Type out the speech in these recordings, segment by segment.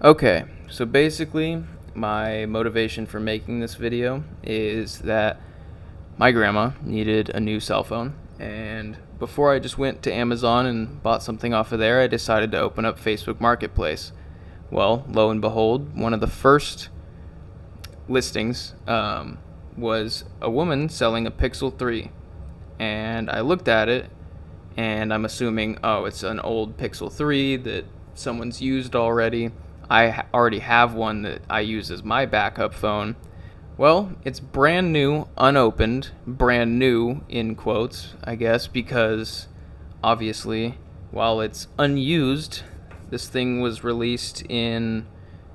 Okay, so basically, my motivation for making this video is that my grandma needed a new cell phone, and before I just went to Amazon and bought something off of there, I decided to open up Facebook Marketplace. Well, lo and behold, one of the first listings was a woman selling a Pixel 3, and I looked at it, and I'm assuming, oh, it's an old Pixel 3 that someone's used already. I already have one that I use as my backup phone. Well, it's brand new, unopened, brand new in quotes, I guess, because obviously, while it's unused, this thing was released in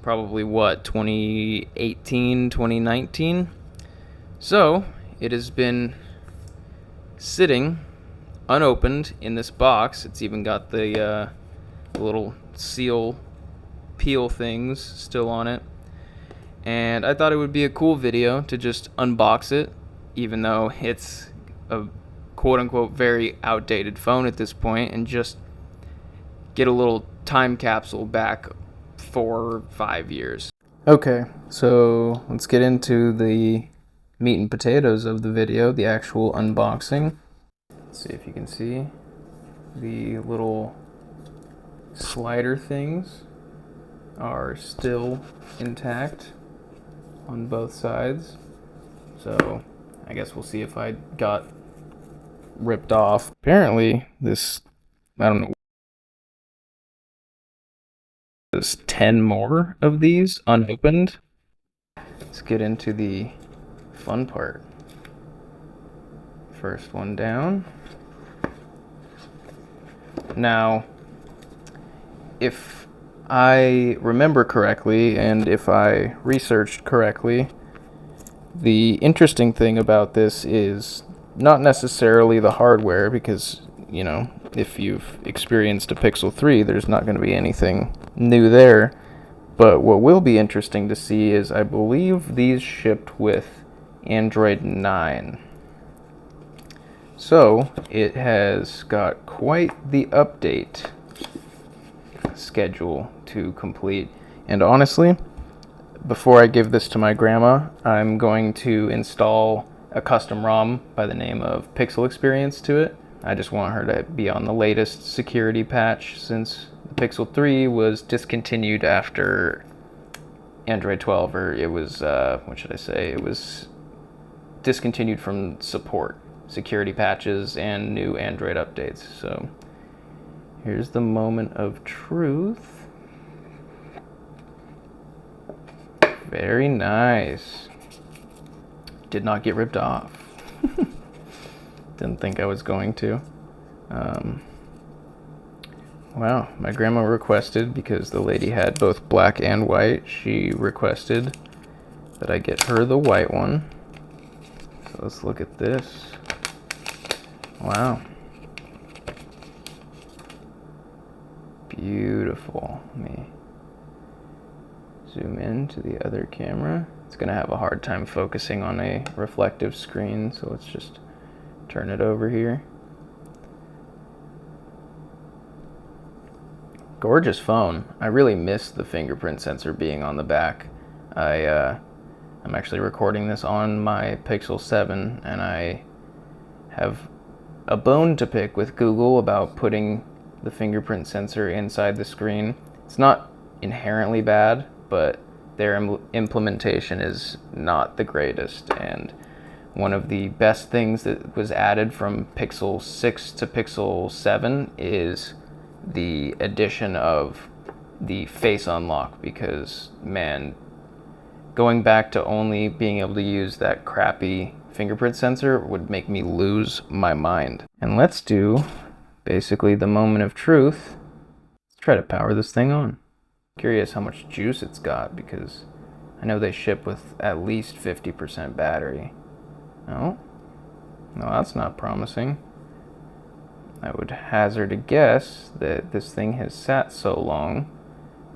probably what, 2018, 2019? So, it has been sitting unopened in this box. It's even got the little seal peel things still on it. And I thought it would be a cool video to just unbox it, even though it's a quote-unquote very outdated phone at this point, and just get a little time capsule back 4 or 5 years. Okay, so let's get into the meat and potatoes of the video, the actual unboxing. Let's see if you can see the little slider things are still intact on both sides. So I guess we'll see if I got ripped off. Apparently this, I don't know, there's 10 more of these unopened. Let's get into the fun part. First one down. Now, if I remember correctly, and if I researched correctly, the interesting thing about this is not necessarily the hardware, because, you know, if you've experienced a Pixel 3, there's not going to be anything new there. But what will be interesting to see is I believe these shipped with Android 9. So it has got quite the update schedule to complete. And honestly, before I give this to my grandma, I'm going to install a custom ROM by the name of Pixel Experience to it. I just want her to be on the latest security patch, since the Pixel 3 was discontinued after Android 12, or it was, what should I say? It was discontinued from support, security patches, and new Android updates. So here's the moment of truth. Very nice. Did not get ripped off. Didn't think I was going to. Wow, my grandma requested, because the lady had both black and white, she requested that I get her the white one. So let's look at this. Wow. Beautiful. Let me zoom in to the other camera. It's going to have a hard time focusing on a reflective screen, so let's just turn it over here. Gorgeous phone. I really miss the fingerprint sensor being on the back. I'm actually recording this on my Pixel 7, and I have a bone to pick with Google about putting the fingerprint sensor inside the screen. It's not inherently bad, but their implementation is not the greatest. And one of the best things that was added from Pixel 6 to Pixel 7 is the addition of the face unlock, because, man, going back to only being able to use that crappy fingerprint sensor would make me lose my mind. And let's do basically the moment of truth. Let's try to power this thing on. Curious how much juice it's got, because I know they ship with at least 50% battery. No, that's not promising. I would hazard a guess that this thing has sat so long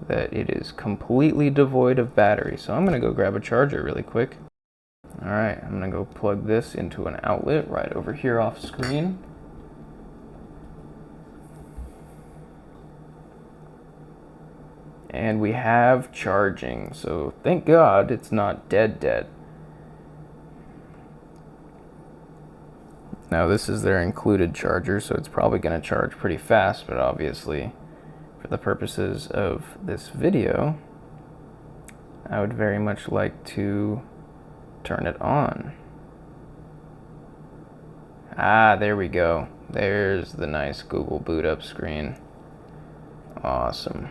that it is completely devoid of battery. So I'm gonna go grab a charger really quick. All right, I'm gonna go plug this into an outlet right over here off screen. And we have charging, so thank God it's not dead. Now this is their included charger, so it's probably going to charge pretty fast, but obviously for the purposes of this video, I would very much like to turn it on. Ah, there we go. There's the nice Google boot up screen. Awesome.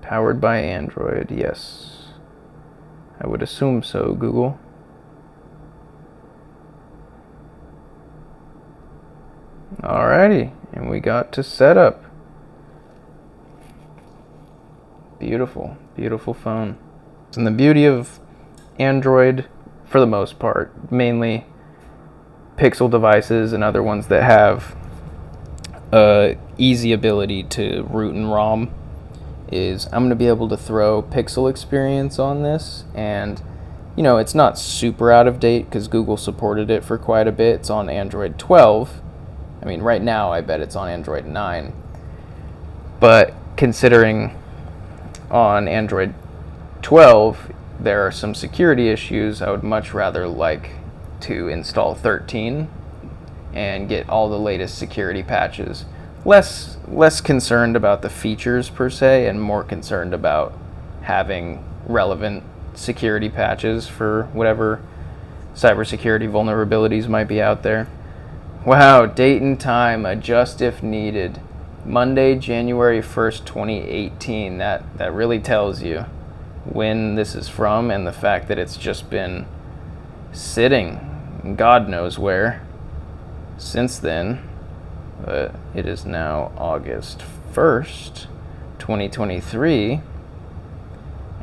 Powered by Android, yes. I would assume so, Google. Alrighty, and we got to setup. Beautiful, beautiful phone. And the beauty of Android, for the most part, mainly Pixel devices and other ones that have easy ability to root and ROM, is I'm going to be able to throw Pixel experience on this, and you know, it's not super out of date because Google supported it for quite a bit. It's on Android 12. I mean, right now I bet it's on Android 9. But considering on Android 12 there are some security issues, I would much rather like to install 13 and get all the latest security patches. Less concerned about the features per se, and more concerned about having relevant security patches for whatever cybersecurity vulnerabilities might be out there. Wow, date and time, adjust if needed. Monday, January 1st, 2018. That really tells you when this is from, and the fact that it's just been sitting God knows where since then. But it is now August 1st, 2023,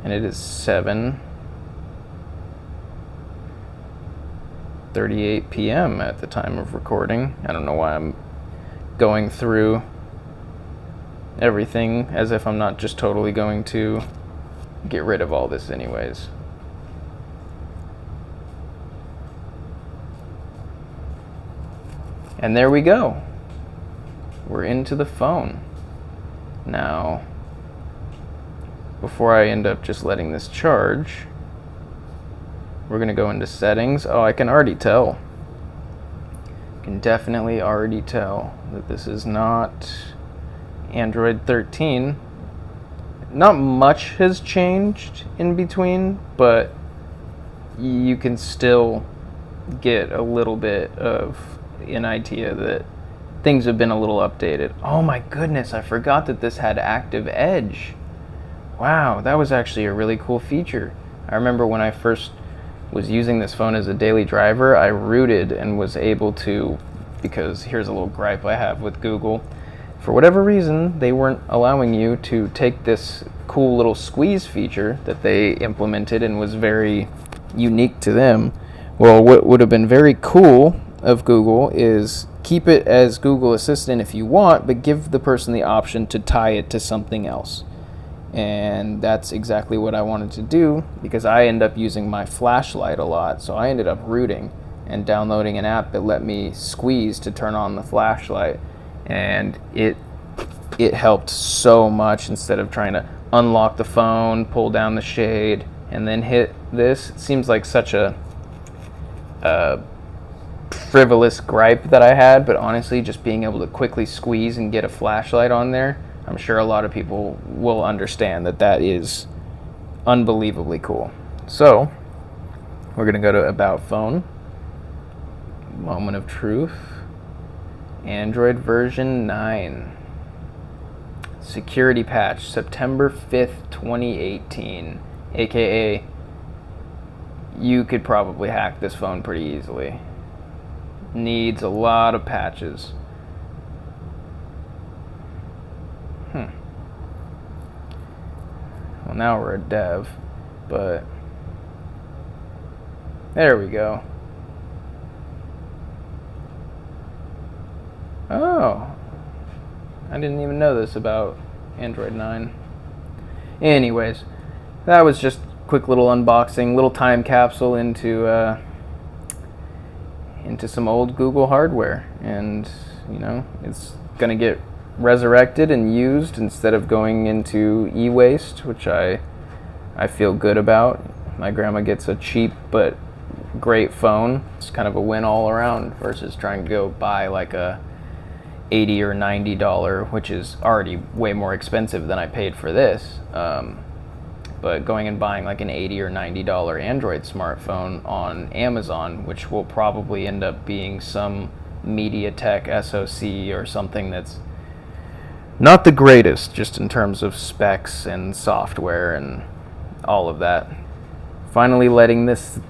and it is 7:38 p.m. at the time of recording. I don't know why I'm going through everything as if I'm not just totally going to get rid of all this anyways. And there we go. We're into the phone. Now, before I end up just letting this charge, we're going to go into settings. Oh, I can already tell. Can definitely already tell that this is not Android 13. Not much has changed in between, but you can still get a little bit of an idea that things have been a little updated. Oh my goodness, I forgot that this had active edge. Wow, that was actually a really cool feature. I remember when I first was using this phone as a daily driver, I rooted and was able to, because here's a little gripe I have with Google. For whatever reason, they weren't allowing you to take this cool little squeeze feature that they implemented and was very unique to them. Well, what would have been very cool of Google is keep it as Google Assistant if you want, but give the person the option to tie it to something else. And that's exactly what I wanted to do, because I end up using my flashlight a lot. So I ended up rooting and downloading an app that let me squeeze to turn on the flashlight, and it helped so much. Instead of trying to unlock the phone, pull down the shade, and then hit this. It seems like such a frivolous gripe that I had, but honestly, just being able to quickly squeeze and get a flashlight on there, I'm sure a lot of people will understand that that is unbelievably cool. So we're going to go to About Phone, Moment of Truth, Android version 9, security patch, September 5th, 2018, aka you could probably hack this phone pretty easily. Needs a lot of patches. Well, now we're a dev, but there we go. Oh, I didn't even know this about Android 9. Anyways, that was just a quick little unboxing, little time capsule into some old Google hardware, and you know, it's gonna get resurrected and used instead of going into e-waste, which I feel good about. My grandma gets a cheap but great phone. It's kind of a win all around versus trying to go buy like a $80 or $90, which is already way more expensive than I paid for this. But going and buying like an $80 or $90 Android smartphone on Amazon, which will probably end up being some MediaTek SoC or something that's not the greatest, just in terms of specs and software and all of that. Finally letting this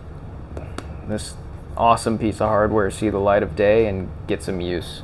awesome piece of hardware see the light of day and get some use.